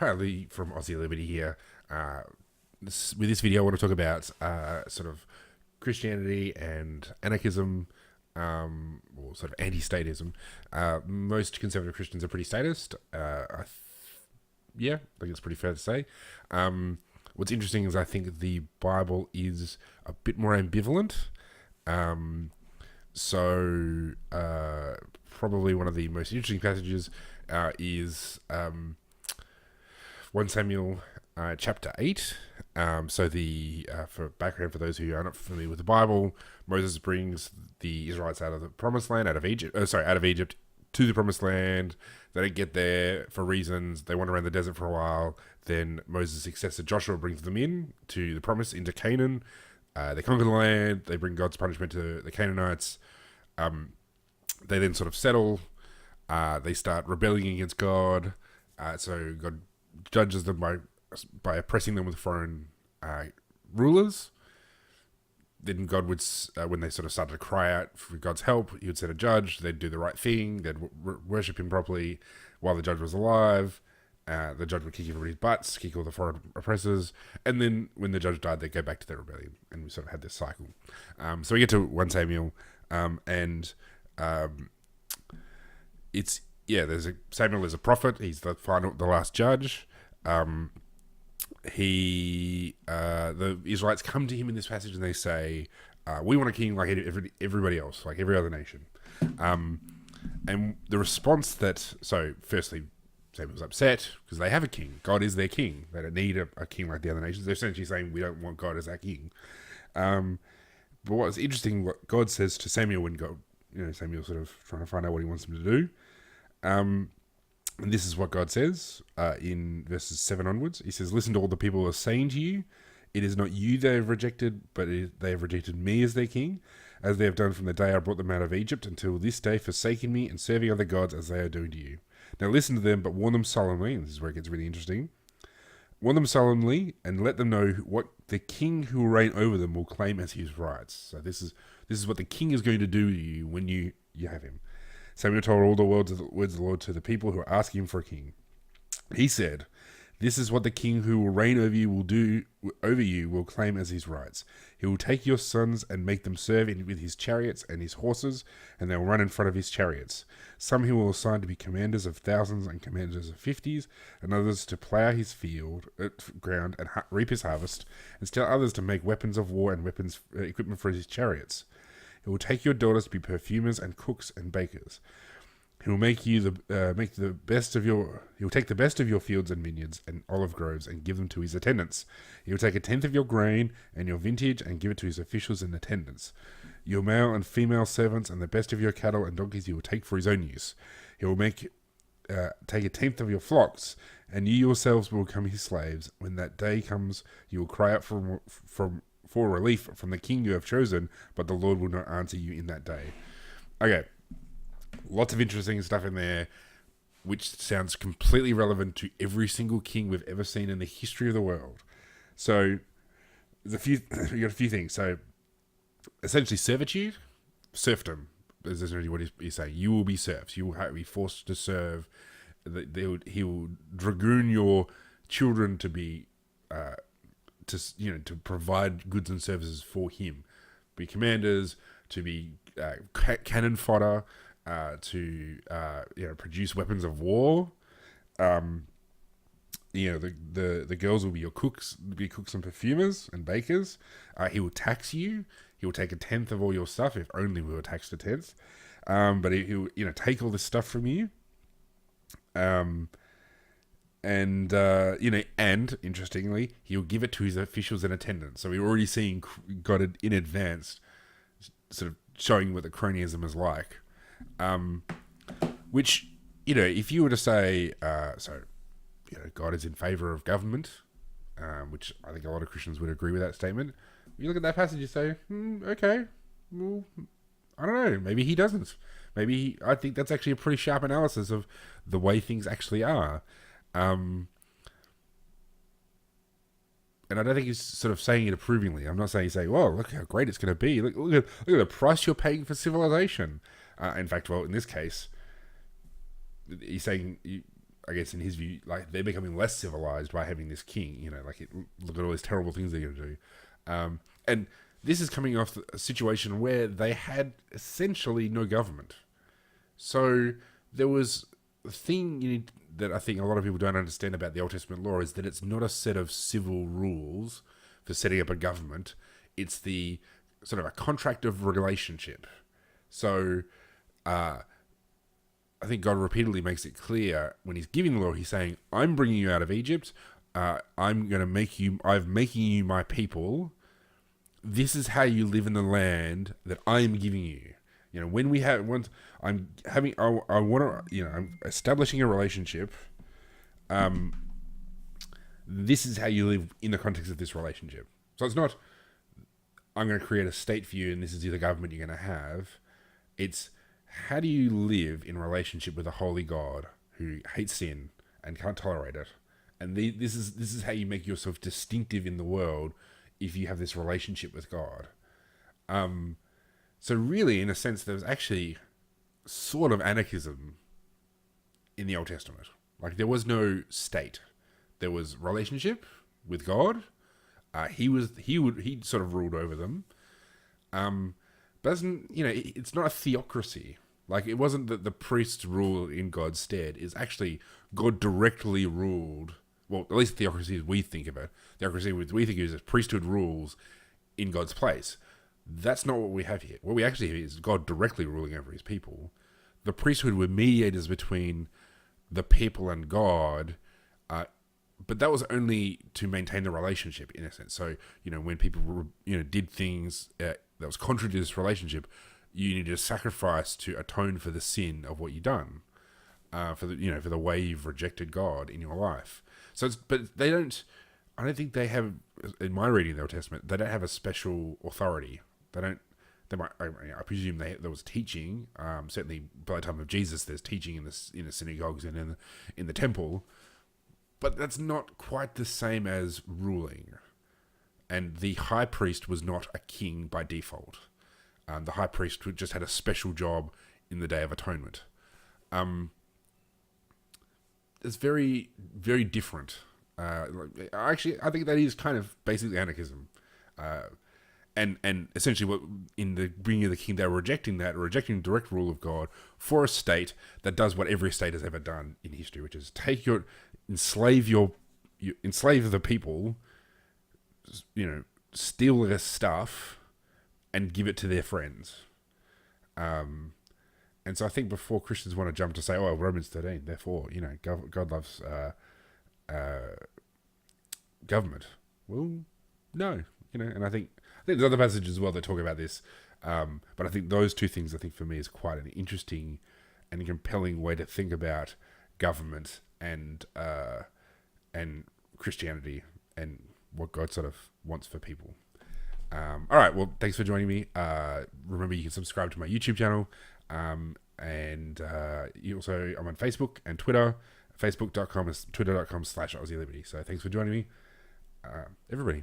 partly from Aussie Liberty here. With this video, I want to talk about sort of Christianity and anarchism, or sort of anti-statism. Most conservative Christians are pretty statist. Yeah, I think it's pretty fair to say. What's interesting is I think the Bible is a bit more ambivalent. Probably one of the most interesting passages is 1 Samuel chapter 8. For background, for those who are not familiar with the Bible, Moses brings the Israelites out of the promised land, out of Egypt to the promised land. They don't get there for reasons. They wander around the desert for a while. Then Moses' successor Joshua brings them in to the promise, into Canaan. They conquer the land. They bring God's punishment to the Canaanites. They then sort of settle. They start rebelling against God. So God judges them by oppressing them with foreign rulers. Then God would, when they sort of started to cry out for God's help, he would set a judge. They'd do the right thing. They'd worship him properly while the judge was alive. The judge would kick everybody's butts, kick all the foreign oppressors. And then when the judge died, they'd go back to their rebellion. And we sort of had this cycle. So we get to 1 Samuel, Samuel is a prophet. He's the last judge. The Israelites come to him in this passage and they say, we want a king like everybody else, like every other nation. And the response firstly, Samuel's upset because they have a king. God is their king. They don't need a king like the other nations. They're essentially saying we don't want God as our king. But what's interesting, what God says to Samuel when Samuel's sort of trying to find out what he wants him to do. And this is what God says in verses 7 onwards. He says, "Listen to all the people are saying to you. It is not you they have rejected, but they have rejected me as their king, as they have done from the day I brought them out of Egypt until this day, forsaking me and serving other gods as they are doing to you. Now listen to them, but warn them solemnly," and this is where it gets really interesting. "Warn them solemnly and let them know what the king who will reign over them will claim as his rights." So this is what the king is going to do to you when you have him. Samuel told all the words of the Lord to the people who are asking him for a king. He said, "This is what the king who will reign over you will claim as his rights. He will take your sons and make them serve with his chariots and his horses, and they will run in front of his chariots. Some he will assign to be commanders of thousands and commanders of 50s, and others to plough his ground and reap his harvest, and still others to make weapons of war and equipment for his chariots. He will take your daughters to be perfumers and cooks and bakers. He will make you the best of your. He will take the best of your fields and vineyards and olive groves and give them to his attendants. He will take a tenth of your grain and your vintage and give it to his officials and attendants. Your male and female servants and the best of your cattle and donkeys he will take for his own use. He will take a tenth of your flocks, and you yourselves will become his slaves. When that day comes, you will cry out for relief from the king you have chosen, but the Lord will not answer you in that day." Okay. Lots of interesting stuff in there, which sounds completely relevant to every single king we've ever seen in the history of the world. So, we got a few things. So, essentially, servitude, serfdom is essentially what he's saying. You will be serfs. You will be forced to serve. He will dragoon your children to be, to provide goods and services for him. Be commanders, to be cannon fodder, to produce weapons of war. The girls will be your cooks, and perfumers and bakers. He will tax you. He will take a tenth of all your stuff, if only we were taxed a tenth. But he'll take all this stuff from you. And interestingly, he'll give it to his officials and attendants. So we're already seeing God in advance, sort of showing what the cronyism is like. Which, if you were to say, God is in favor of government, which I think a lot of Christians would agree with that statement. You look at that passage, you say, okay, well, I don't know, maybe he doesn't. I think that's actually a pretty sharp analysis of the way things actually are. And I don't think he's sort of saying it approvingly. I'm not saying he's saying, well, look how great it's going to be. Look at the price you're paying for civilization. In fact, in this case, he's saying, I guess in his view, like they're becoming less civilized by having this king. Look at all these terrible things they're going to do, and this is coming off a situation where they had essentially no government. So there was a thing that I think a lot of people don't understand about the Old Testament law is that it's not a set of civil rules for setting up a government. It's the sort of a contract of relationship. So I think God repeatedly makes it clear when he's giving the law, he's saying, I'm bringing you out of Egypt. I'm making you my people. This is how you live in the land that I am giving you. I'm establishing a relationship. This is how you live in the context of this relationship. So it's not, I'm going to create a state for you and this is the government you're going to have. It's, how do you live in relationship with a holy God who hates sin and can't tolerate it? And this is how you make yourself distinctive in the world if you have this relationship with God. So really, in a sense, there was actually sort of anarchism in the Old Testament. Like there was no state. There was relationship with God. He sort of ruled over them. But it's not a theocracy. Like it wasn't that the priests ruled in God's stead. It's actually God directly ruled. Well, at least theocracy as we think of it. Theocracy we think of is priesthood rules in God's place. That's not what we have here. What we actually have is God directly ruling over his people. The priesthood were mediators between the people and God, but that was only to maintain the relationship in a sense. So, when people did things that was contrary to this relationship, you needed a sacrifice to atone for the sin of what you've done, for the way you've rejected God in your life. So, but they don't. I don't think they have, in my reading of the Old Testament, they don't have a special authority. They don't. They might. I presume there was teaching. Certainly, by the time of Jesus, there's teaching in the synagogues and in the temple, but that's not quite the same as ruling. And the high priest was not a king by default. The high priest just had a special job in the Day of Atonement. It's very, very different. Actually, I think that is kind of basically anarchism. And essentially, what in the bringing of the king, they're rejecting direct rule of God for a state that does what every state has ever done in history, which is enslave the people, steal their stuff, and give it to their friends. And so I think before Christians want to jump to say, oh, Romans 13, therefore, God loves government. Well, no, and I think there's other passages as well that talk about this. But I think those two things, for me, is quite an interesting and compelling way to think about government and Christianity and what God sort of wants for people. All right, well, thanks for joining me. Remember, you can subscribe to my YouTube channel. And I'm on Facebook and Twitter. Facebook.com is twitter.com/AussieLiberty. So thanks for joining me, everybody.